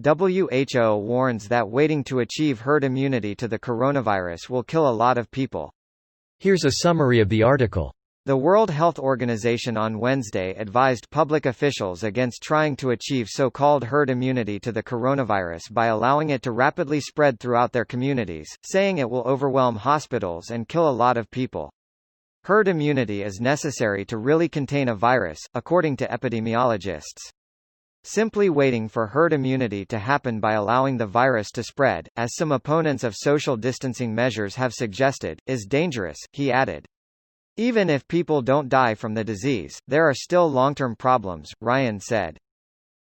WHO warns that waiting to achieve herd immunity to the coronavirus will kill a lot of people. Here's a summary of the article. The World Health Organization on Wednesday advised public officials against trying to achieve so-called herd immunity to the coronavirus by allowing it to rapidly spread throughout their communities, saying it will overwhelm hospitals and kill a lot of people. Herd immunity is necessary to really contain a virus, according to epidemiologists. Simply waiting for herd immunity to happen by allowing the virus to spread, as some opponents of social distancing measures have suggested, is dangerous, he added. Even if people don't die from the disease, there are still long-term problems, Ryan said.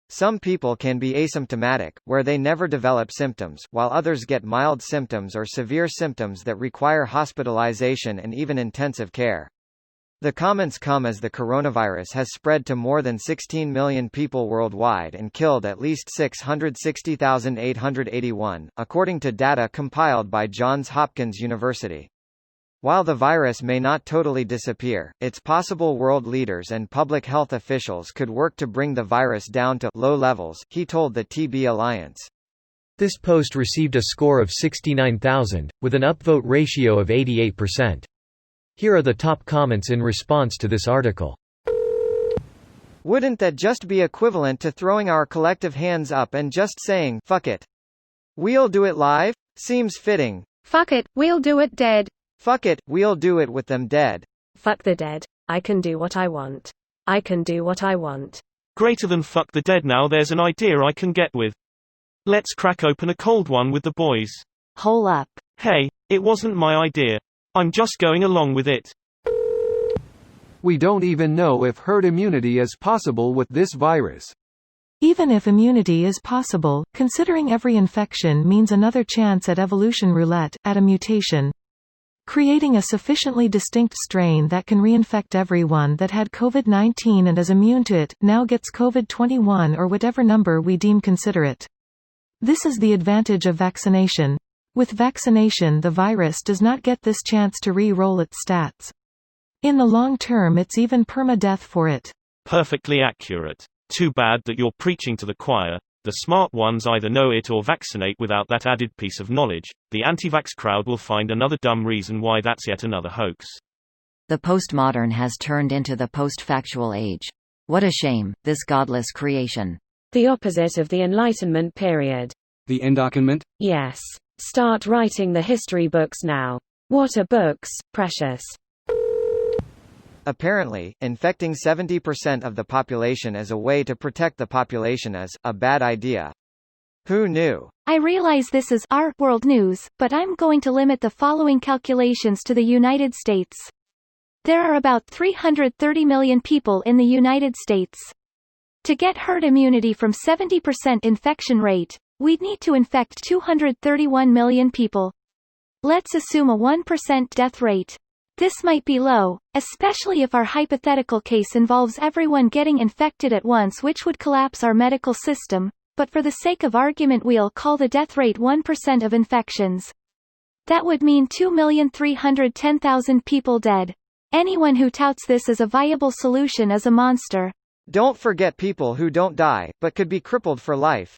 Some people can be asymptomatic, where they never develop symptoms, while others get mild symptoms or severe symptoms that require hospitalization and even intensive care. The comments come as the coronavirus has spread to more than 16 million people worldwide and killed at least 660,881, according to data compiled by Johns Hopkins University. While the virus may not totally disappear, it's possible world leaders and public health officials could work to bring the virus down to low levels, he told the TB Alliance. This post received a score of 69,000, with an upvote ratio of 88%. Here are the top comments in response to this article. Wouldn't that just be equivalent to throwing our collective hands up and just saying, fuck it? We'll do it live? Seems fitting. Fuck it, we'll do it dead. Fuck it, we'll do it with them dead. Fuck the dead. I can do what I want. I can do what I want. Greater than fuck the dead. Now there's an idea I can get with. Let's crack open a cold one with the boys. Hole up. Hey, it wasn't my idea. I'm just going along with it. We don't even know if herd immunity is possible with this virus. Even if immunity is possible, considering every infection means another chance at evolution roulette, at a mutation. Creating a sufficiently distinct strain that can reinfect everyone that had COVID-19 and is immune to it, now gets COVID-21 or whatever number we deem considerate. This is the advantage of vaccination. With vaccination, the virus does not get this chance to re-roll its stats. In the long term, it's even perma-death for it. Perfectly accurate. Too bad that you're preaching to the choir. The smart ones either know it or vaccinate without that added piece of knowledge. The anti-vax crowd will find another dumb reason why that's yet another hoax. The postmodern has turned into the post-factual age. What a shame, this godless creation. The opposite of the Enlightenment period. The Endarkenment? Yes. Start writing the history books now. What are books, precious? Apparently, infecting 70% of the population as a way to protect the population is a bad idea. Who knew? I realize this is our world news, but I'm going to limit the following calculations to the United States. There are about 330 million people in the United States. To get herd immunity from 70% infection rate, we'd need to infect 231 million people. Let's assume a 1% death rate. This might be low, especially if our hypothetical case involves everyone getting infected at once, which would collapse our medical system, but for the sake of argument we'll call the death rate 1% of infections. That would mean 2,310,000 people dead. Anyone who touts this as a viable solution is a monster. Don't forget people who don't die, but could be crippled for life.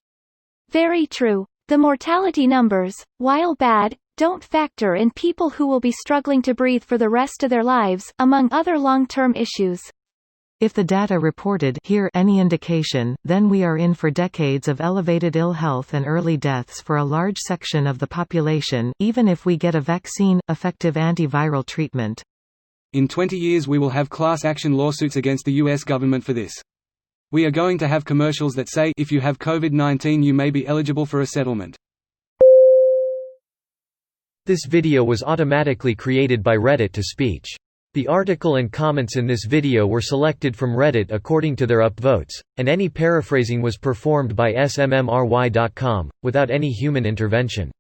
Very true. The mortality numbers, while bad, don't factor in people who will be struggling to breathe for the rest of their lives, among other long-term issues. If the data reported here any indication, then we are in for decades of elevated ill health and early deaths for a large section of the population, even if we get a vaccine, effective antiviral treatment. In 20 years we will have class action lawsuits against the US government for this. We are going to have commercials that say, if you have COVID-19 you may be eligible for a settlement. This video was automatically created by Reddit to speech. The article and comments in this video were selected from Reddit according to their upvotes, and any paraphrasing was performed by smmry.com, without any human intervention.